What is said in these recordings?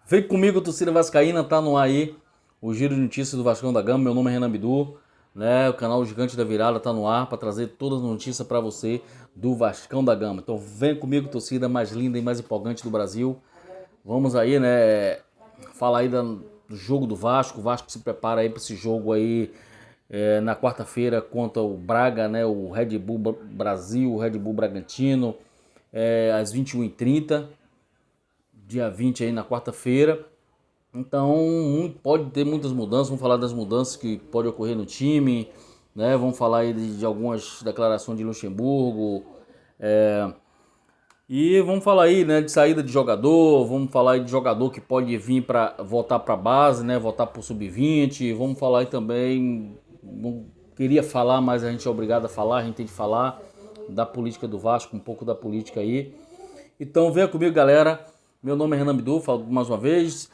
Vem comigo, torcida vascaína, tá no ar aí o Giro de Notícias do Vascão da Gama. Meu nome é Renan Bidu, né? O canal Gigante da Virada tá no ar para trazer todas as notícias para você do Vascão da Gama. Então vem comigo, torcida mais linda e mais empolgante do Brasil. Vamos aí, né? Falar aí do jogo do Vasco. O Vasco se prepara aí para esse jogo aí na quarta-feira contra o Braga, né? O Red Bull Brasil, o Red Bull Bragantino, às 21h30. Dia 20 aí na quarta-feira. Então pode ter muitas mudanças, vamos falar das mudanças que pode ocorrer no time, né? Vamos falar aí de algumas declarações de Luxemburgo, e vamos falar aí, né, de saída de jogador, vamos falar aí de jogador que pode vir para voltar para base, né, voltar para o sub-20, vamos falar aí também, não queria falar, mas a gente é obrigado a falar, a gente tem que falar da política do Vasco, um pouco da política aí. Então venha comigo, galera. Meu nome é Renan Bidu, falo mais uma vez.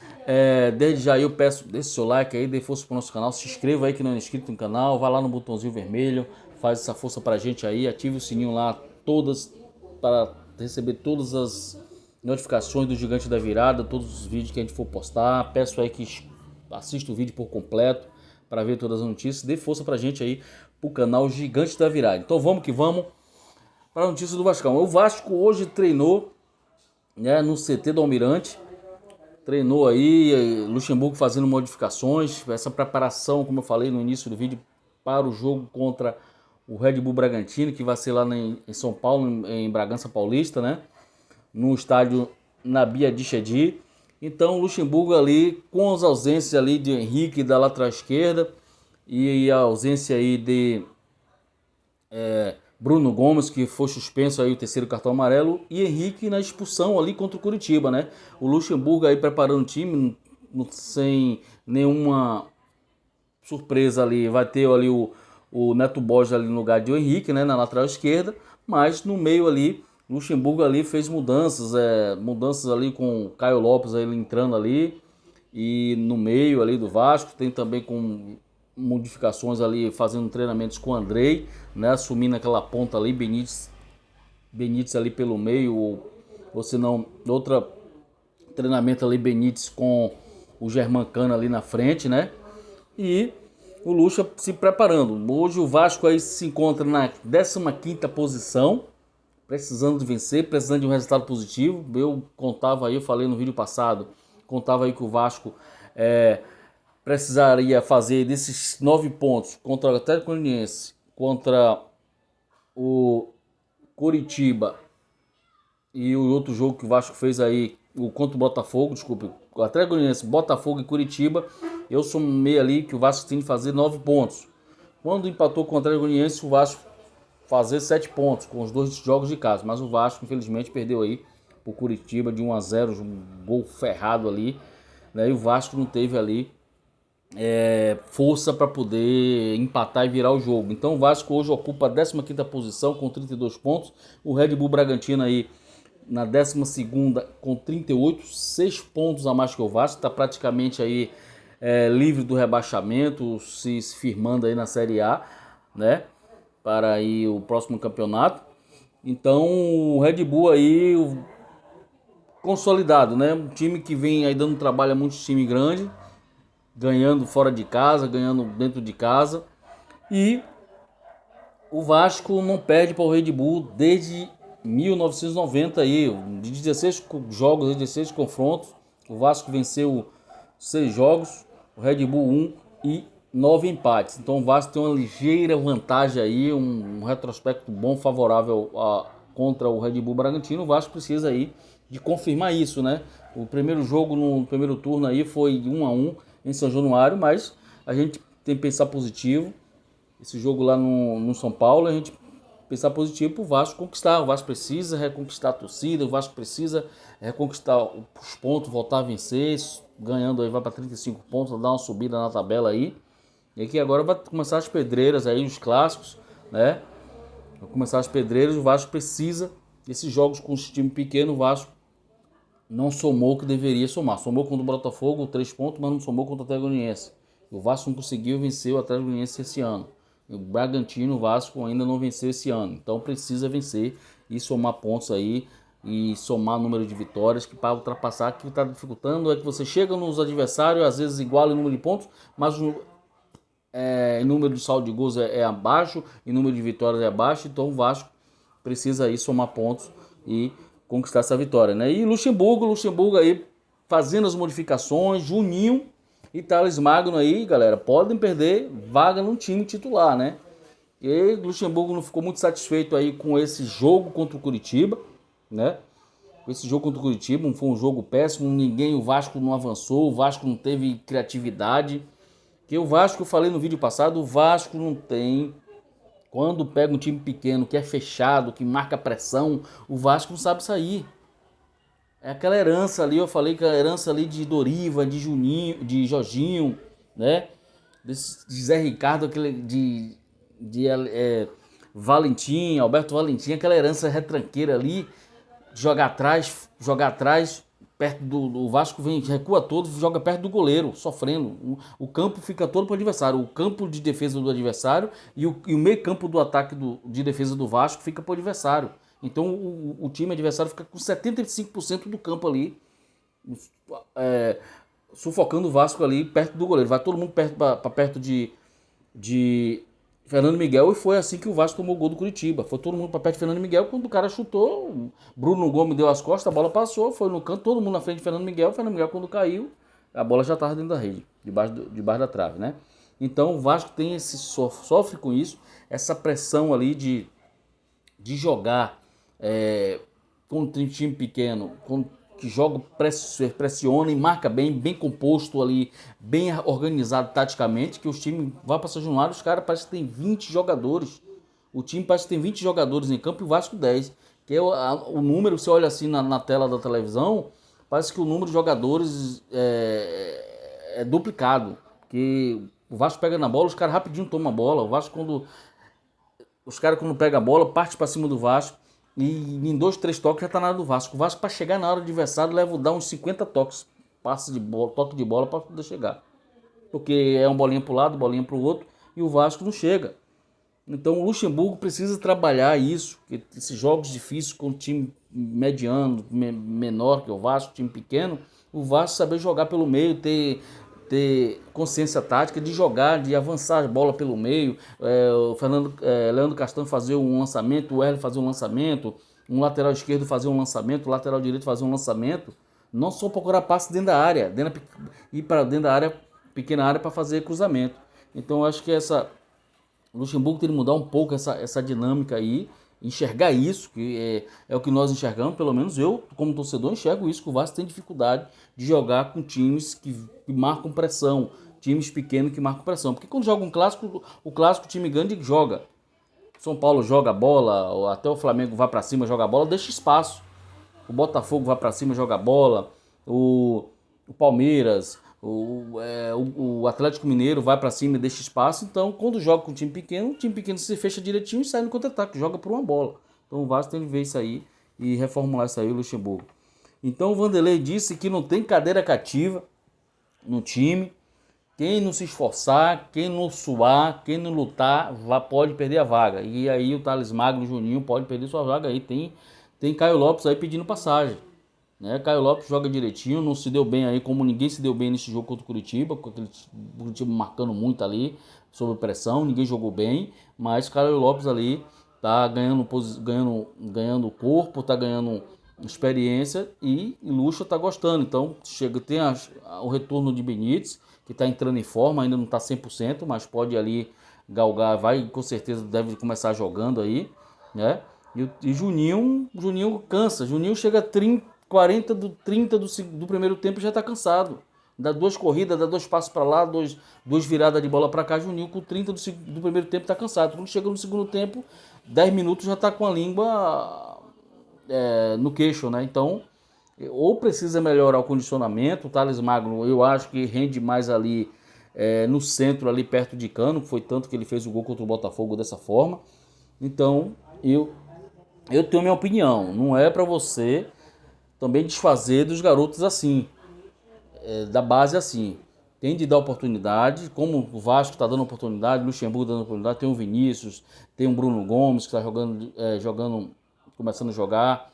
Desde já eu peço, deixe seu like aí, dê força pro nosso canal, se inscreva aí que não é inscrito no canal, vai lá no botãozinho vermelho, faz essa força pra gente aí, ative o sininho lá todas para receber todas as notificações do Gigante da Virada, todos os vídeos que a gente for postar. Peço aí que assista o vídeo por completo para ver todas as notícias, dê força pra gente aí pro canal Gigante da Virada. Então vamos que vamos para a notícia do Vascão. O Vasco hoje treinou, né, no CT do Almirante, treinou aí, Luxemburgo fazendo modificações, essa preparação, como eu falei no início do vídeo, para o jogo contra o Red Bull Bragantino, que vai ser lá em São Paulo, em Bragança Paulista, né, no estádio Nabi Adichedi. Então o Luxemburgo ali, com as ausências ali de Henrique da lateral esquerda e a ausência aí de Bruno Gomes, que foi suspenso aí o terceiro cartão amarelo, e Henrique na expulsão ali contra o Curitiba, né? O Luxemburgo aí preparando o time sem nenhuma surpresa ali, vai ter ali o Neto Borges ali no lugar de Henrique, né, na lateral esquerda, mas no meio ali, Luxemburgo ali fez mudanças ali com o Caio Lopes aí entrando ali, e no meio ali do Vasco, tem também com modificações ali, fazendo treinamentos com o Andrei, né, assumindo aquela ponta ali, Benítez ali pelo meio, ou se não, outra treinamento ali, Benítez com o Germancano ali na frente, né, e o Lucha se preparando. Hoje o Vasco aí se encontra na 15ª posição, precisando de vencer, precisando de um resultado positivo. Eu contava aí, eu falei no vídeo passado, contava aí que o Vasco precisaria fazer desses 9 pontos contra o Atlético Goianiense, contra o Curitiba e o outro jogo que o Vasco fez aí, o contra o Botafogo, desculpe, o Atlético Goianiense, Botafogo e Curitiba, eu somei ali que o Vasco tem que fazer 9 pontos. Quando empatou com o Atlético Goianiense, o Vasco fazer 7 pontos com os dois jogos de casa, mas o Vasco infelizmente perdeu aí pro Curitiba de 1-0, um gol ferrado ali, né? E o Vasco não teve ali força para poder empatar e virar o jogo. Então o Vasco hoje ocupa a 15ª posição com 32 pontos. O Red Bull Bragantino aí na 12ª com 38, 6 pontos a mais que o Vasco. Está praticamente aí livre do rebaixamento, se firmando aí na Série A, né? Para aí o próximo campeonato. Então o Red Bull aí consolidado, né? Um time que vem aí dando trabalho a muitos times grandes, ganhando fora de casa, ganhando dentro de casa. E o Vasco não perde para o Red Bull desde 1990 aí, de 16 jogos, 16 confrontos. O Vasco venceu 6 jogos, o Red Bull 1 e 9 empates. Então o Vasco tem uma ligeira vantagem aí, um retrospecto bom, favorável contra o Red Bull Bragantino. O Vasco precisa aí de confirmar isso, né? O primeiro jogo no primeiro turno aí foi 1-1 em São Januário, mas a gente tem que pensar positivo. Esse jogo lá no São Paulo, a gente pensar positivo pro Vasco conquistar. O Vasco precisa reconquistar a torcida, o Vasco precisa reconquistar os pontos, voltar a vencer, ganhando aí vai para 35 pontos, dar uma subida na tabela aí. E aqui agora vai começar as pedreiras aí, os clássicos, né? Vai começar as pedreiras, o Vasco precisa desses jogos com os times pequenos. O Vasco não somou o que deveria somar. Somou contra o Botafogo 3 pontos, mas não somou contra o Atlético Goianiense. O Vasco não conseguiu vencer o Atlético Goianiense esse ano. O Bragantino, o Vasco ainda não venceu esse ano. Então precisa vencer e somar pontos aí e somar o número de vitórias, que para ultrapassar, que está dificultando é que você chega nos adversários, às vezes iguala o número de pontos, mas o número de saldo de gols é abaixo e o número de vitórias é abaixo, então o Vasco precisa aí somar pontos e conquistar essa vitória, né? E Luxemburgo aí fazendo as modificações, Juninho e Thales Magno aí, galera, podem perder vaga no time titular, né? E Luxemburgo não ficou muito satisfeito aí com esse jogo contra o Curitiba, né? Esse jogo contra o Curitiba foi um jogo péssimo, o Vasco não avançou, o Vasco não teve criatividade. Que o Vasco, eu falei no vídeo passado, o Vasco não tem. Quando pega um time pequeno, que é fechado, que marca pressão, o Vasco não sabe sair. É aquela herança ali, eu falei que a herança ali de Doriva, de Juninho, de Jorginho, né? De Zé Ricardo, aquele de Valentim, Alberto Valentim, aquela herança retranqueira ali, jogar atrás, perto do Vasco vem, recua todo, joga perto do goleiro, sofrendo. O campo fica todo para o adversário, o campo de defesa do adversário e o meio campo do ataque de defesa do Vasco fica para o adversário. Então o time adversário fica com 75% do campo ali, sufocando o Vasco ali perto do goleiro. Vai todo mundo para perto de Fernando Miguel e foi assim que o Vasco tomou o gol do Curitiba. Foi todo mundo para perto de Fernando Miguel, quando o cara chutou, Bruno Gomes deu as costas, a bola passou, foi no canto, todo mundo na frente de Fernando Miguel quando caiu, a bola já estava dentro da rede, debaixo da trave, né? Então o Vasco tem sofre com isso, essa pressão ali de jogar contra um time pequeno, que joga, pressiona e marca bem composto ali, bem organizado taticamente, que os times vão para São Januário, os caras parece que tem 20 jogadores. O time parece que tem 20 jogadores em campo e o Vasco 10. Que é o número, você olha assim na tela da televisão, parece que o número de jogadores é duplicado. Porque o Vasco pega na bola, os caras rapidinho tomam a bola. O Vasco, os caras quando pegam a bola, parte para cima do Vasco. E em 2, 3 toques já tá na área do Vasco. O Vasco, para chegar na área do adversário, dar uns 50 toques. Toque de bola para poder chegar. Porque é uma bolinha para o lado, bolinha para o outro. E o Vasco não chega. Então o Luxemburgo precisa trabalhar isso. Esses jogos difíceis com um time mediano, menor que o Vasco, time pequeno. O Vasco saber jogar pelo meio, ter consciência tática de jogar, de avançar a bola pelo meio, o Leandro Castanho fazer um lançamento, o Hélio fazer um lançamento, um lateral esquerdo fazer um lançamento, o lateral direito fazer um lançamento, não só procurar passe dentro da área, ir para dentro da área, pequena área para fazer cruzamento. Então eu acho que o Luxemburgo tem que mudar um pouco essa dinâmica aí, enxergar isso, que é o que nós enxergamos, pelo menos eu, como torcedor, enxergo isso, que o Vasco tem dificuldade de jogar com times que marcam pressão, times pequenos que marcam pressão. Porque quando joga um clássico, o time grande joga. São Paulo joga a bola, ou até o Flamengo vai para cima, joga a bola, deixa espaço. O Botafogo vai para cima, joga a bola. O Palmeiras, o Atlético Mineiro vai para cima e deixa espaço. Então, quando joga com um time pequeno, o time pequeno se fecha direitinho e sai no contra-ataque, joga por uma bola. Então o Vasco tem que ver isso aí e reformular isso aí, o Luxemburgo. Então o Vanderlei disse que não tem cadeira cativa no time. Quem não se esforçar, quem não suar, quem não lutar, pode perder a vaga. E aí o Thales Magno, o Juninho, pode perder sua vaga aí. Tem Caio Lopes aí pedindo passagem. Né? Caio Lopes joga direitinho, não se deu bem aí, como ninguém se deu bem nesse jogo contra o Curitiba, com aquele Curitiba marcando muito ali, sob pressão, ninguém jogou bem, mas Caio Lopes ali tá ganhando corpo, tá ganhando experiência e Lucha tá gostando. Então tem o retorno de Benítez, que está entrando em forma, ainda não está 100%, mas pode ali galgar, com certeza deve começar jogando aí, né? E Juninho cansa, Juninho chega a 30 do primeiro tempo e já está cansado. Dá 2 corridas, dá 2 passos para lá, duas viradas de bola para cá, Juninho com 30 do primeiro tempo está cansado. Quando chega no segundo tempo, 10 minutos já está com a língua no queixo, né? Então, ou precisa melhorar o condicionamento. O Thales Magno, eu acho que rende mais ali no centro, ali perto de Cano, foi tanto que ele fez o gol contra o Botafogo dessa forma. Então, eu tenho minha opinião. Não é para você também desfazer dos garotos assim, da base assim. Tem de dar oportunidade, como o Vasco está dando oportunidade, o Luxemburgo dando oportunidade, tem o Vinícius, tem o Bruno Gomes que está jogando, começando a jogar.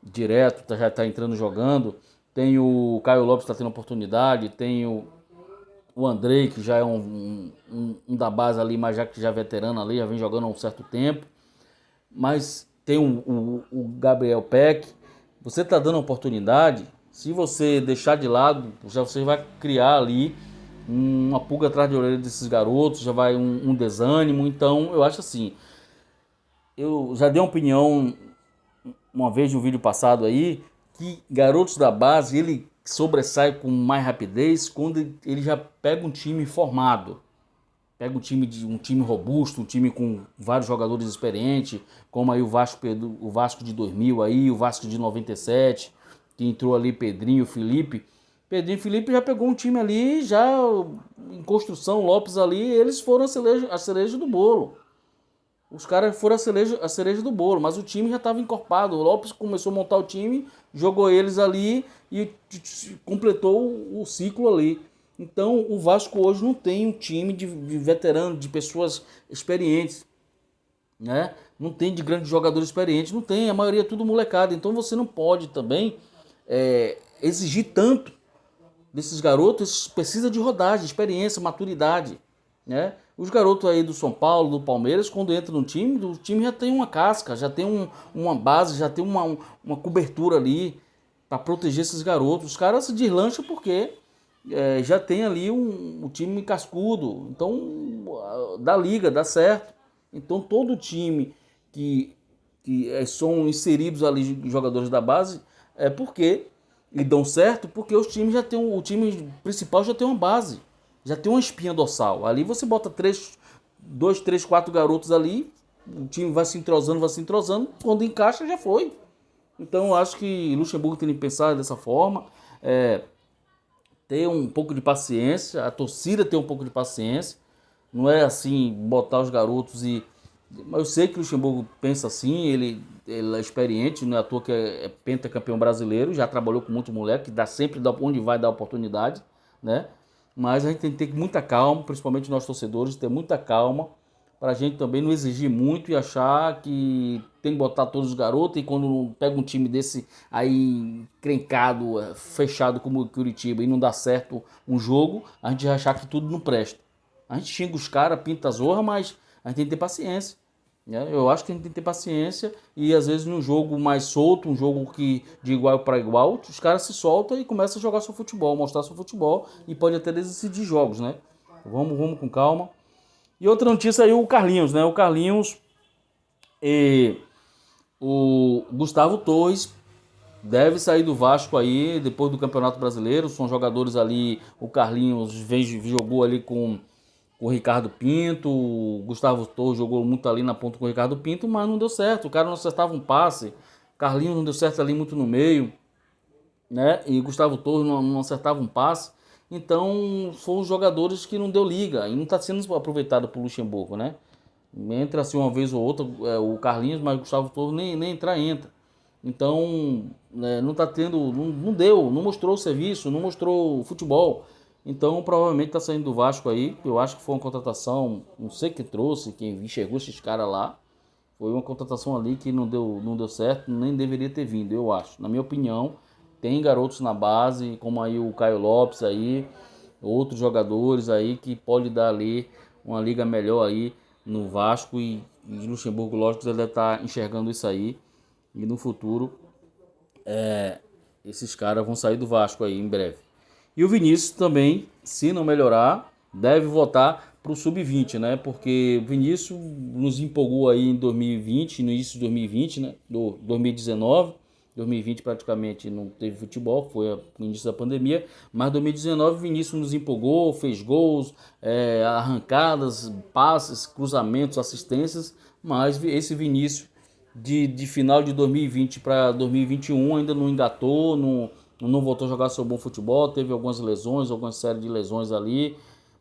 direto, já está entrando jogando. Tem o Caio Lopes que está tendo oportunidade, tem o Andrei, que já é um da base ali, mas já que já é veterano ali, já vem jogando há um certo tempo. Mas tem o Gabriel Peck. Você está dando oportunidade, se você deixar de lado, já você vai criar ali uma pulga atrás de orelha desses garotos, já vai um desânimo. Então eu acho assim, eu já dei uma opinião uma vez de um vídeo passado aí, que garotos da base, ele sobressai com mais rapidez quando ele já pega um time formado. Pega um time robusto, um time com vários jogadores experientes, como aí o Vasco de 2000 aí, o Vasco de 97, que entrou ali Pedrinho, Felipe. Pedrinho e Felipe já pegou um time ali, já em construção, Lopes ali, eles foram a cereja do bolo. Os caras foram a cereja do bolo, mas o time já estava encorpado. O Lopes começou a montar o time, jogou eles ali e completou o ciclo ali. Então o Vasco hoje não tem um time de veteranos, de pessoas experientes, né? Não tem de grandes jogadores experientes, não tem, a maioria é tudo molecada. Então você não pode também exigir tanto desses garotos, precisa de rodagem, experiência, maturidade, né? Os garotos aí do São Paulo, do Palmeiras, quando entram no time, o time já tem uma casca, já tem uma base, já tem uma cobertura ali para proteger esses garotos. Os caras se deslancham porque já tem ali um time cascudo, então da liga, dá certo. Então todo time que são inseridos ali jogadores da base é porque e dão certo porque os times já tem o time principal já tem uma base, já tem uma espinha dorsal. Ali você bota dois, três, quatro garotos ali, o time vai se entrosando, quando encaixa já foi. Então eu acho que Luxemburgo tem que pensar dessa forma, ter um pouco de paciência, a torcida ter um pouco de paciência, não é assim botar os garotos e mas eu sei que o Luxemburgo pensa assim, ele é experiente, não é à toa que é pentacampeão brasileiro, já trabalhou com muito moleque, que dá sempre onde vai dar oportunidade, né? Mas a gente tem que ter muita calma, principalmente nós torcedores, ter muita calma, para a gente também não exigir muito e achar que tem que botar todos os garotos, e quando pega um time desse aí crencado, fechado como o Curitiba e não dá certo um jogo, a gente vai achar que tudo não presta. A gente xinga os caras, pinta a zorra, mas a gente tem que ter paciência, né? Eu acho que a gente tem que ter paciência e às vezes num jogo mais solto, um jogo que de igual para igual, os caras se soltam e começam a jogar seu futebol, mostrar seu futebol e pode até decidir jogos, né? Vamos com calma. E outra notícia aí, o Carlinhos, né? O Carlinhos e o Gustavo Torres deve sair do Vasco aí depois do Campeonato Brasileiro. São jogadores ali, o Carlinhos jogou ali com o Ricardo Pinto, o Gustavo Torres jogou muito ali na ponta com o Ricardo Pinto, mas não deu certo. O cara não acertava um passe, Carlinhos não deu certo ali muito no meio, né? E Gustavo Torres não acertava um passe. Então foram os jogadores que não deu liga e não está sendo aproveitado por Luxemburgo, né? Entra assim uma vez ou outra o Carlinhos, mas o Gustavo Torres nem entrar, entra. Então, não tá tendo, não deu, não mostrou o serviço, não mostrou o futebol. Então, provavelmente tá saindo do Vasco aí. Eu acho que foi uma contratação, não sei quem trouxe, quem enxergou esses caras lá. Foi uma contratação ali que não deu certo, nem deveria ter vindo, eu acho. Na minha opinião, tem garotos na base, como aí o Caio Lopes aí, outros jogadores aí que pode dar ali uma liga melhor aí no Vasco e Luxemburgo, lógico, ele deve estar enxergando isso aí. E no futuro, esses caras vão sair do Vasco aí em breve. E o Vinícius também, se não melhorar, deve voltar para o Sub-20, né? Porque o Vinícius nos empolgou aí em 2020, no início de 2020, né? Do 2019. 2020 praticamente não teve futebol, foi o início da pandemia, mas 2019 o Vinícius nos empolgou, fez gols, arrancadas, passes, cruzamentos, assistências, mas esse Vinícius de final de 2020 para 2021 ainda não engatou, não voltou a jogar seu bom futebol, teve algumas lesões, algumas séries de lesões ali,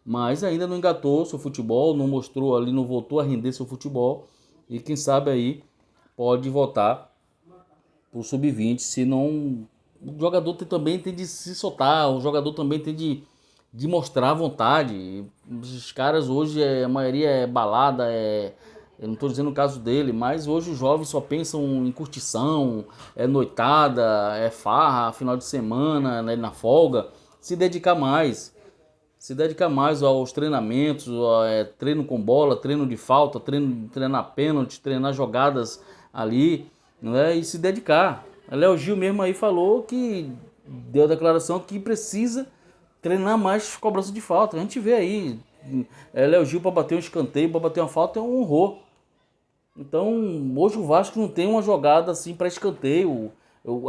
mas ainda não engatou seu futebol, não mostrou ali, não voltou a render seu futebol, e quem sabe aí pode voltar pro sub-20, se não o jogador também tem de se soltar, o jogador também tem de mostrar vontade. Os caras hoje, a maioria é balada, Eu não estou dizendo o caso dele, mas hoje os jovens só pensam em curtição, é noitada, é farra, final de semana, né, na folga. Se dedicar mais. Se dedicar mais aos treinamentos, treino com bola, treino de falta, treinar pênalti, treinar jogadas ali, né? E se dedicar. A Léo Gil mesmo aí falou que deu a declaração que precisa treinar mais cobrança de falta. A gente vê aí, Léo Gil para bater um escanteio, para bater uma falta é um horror. Então, hoje o Vasco não tem uma jogada assim para escanteio.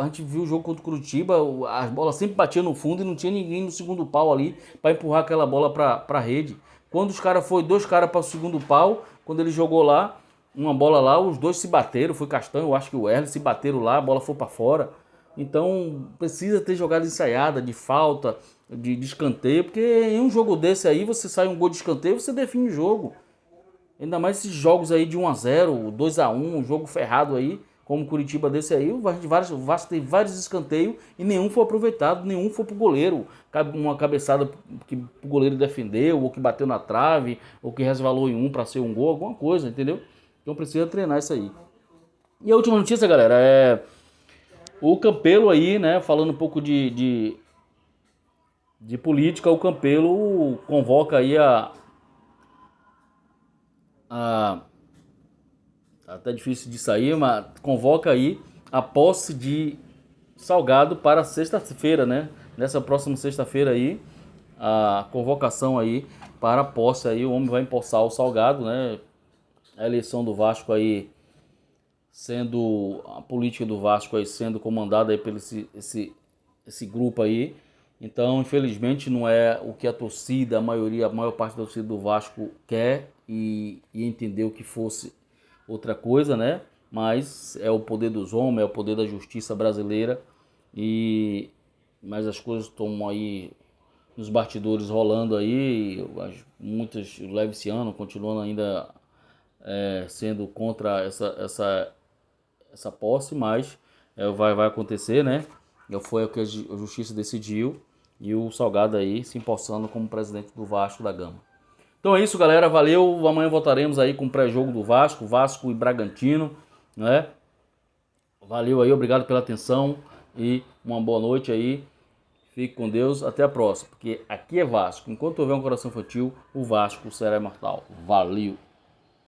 A gente viu o jogo contra o Curitiba, as bolas sempre batiam no fundo e não tinha ninguém no segundo pau ali para empurrar aquela bola para a rede. Quando os caras foi dois caras para o segundo pau, quando ele jogou lá, uma bola lá, os dois se bateram, foi Castanho, eu acho que o Erle se bateram lá, a bola foi para fora. Então, precisa ter jogada ensaiada, de falta, de escanteio, porque em um jogo desse aí, você sai um gol de escanteio, você define o jogo. Ainda mais esses jogos aí de 1-0, 2-1, um jogo ferrado aí, como o Curitiba desse aí, o Vasco tem vários escanteios e nenhum foi aproveitado, nenhum foi pro goleiro. Uma cabeçada que o goleiro defendeu, ou que bateu na trave, ou que resvalou em um para ser um gol, alguma coisa, entendeu? Então precisa treinar isso aí. E a última notícia, galera, é o Campelo aí, né, falando um pouco de política, o Campelo convoca aí a tá até difícil de sair, mas convoca aí a posse de Salgado para sexta-feira, né? Nessa próxima sexta-feira aí, a convocação aí para a posse aí, o homem vai empossar o Salgado, né? A eleição do Vasco aí sendo, a política do Vasco aí sendo comandada aí pelo esse grupo aí. Então, infelizmente, não é o que a torcida, a maior parte da torcida do Vasco quer e entendeu que fosse outra coisa, né? Mas é o poder dos homens, é o poder da justiça brasileira. Mas as coisas estão aí nos bastidores rolando aí, muitas leviciano continuando ainda sendo contra essa posse, mas vai acontecer, né? Foi o que a justiça decidiu e o Salgado aí se empossando como presidente do Vasco da Gama. Então é isso, galera. Valeu. Amanhã voltaremos aí com o pré-jogo do Vasco, Vasco e Bragantino, né? Valeu aí, obrigado pela atenção e uma boa noite aí. Fique com Deus, até a próxima, porque aqui é Vasco. Enquanto houver um coração infantil, o Vasco será imortal. Valeu!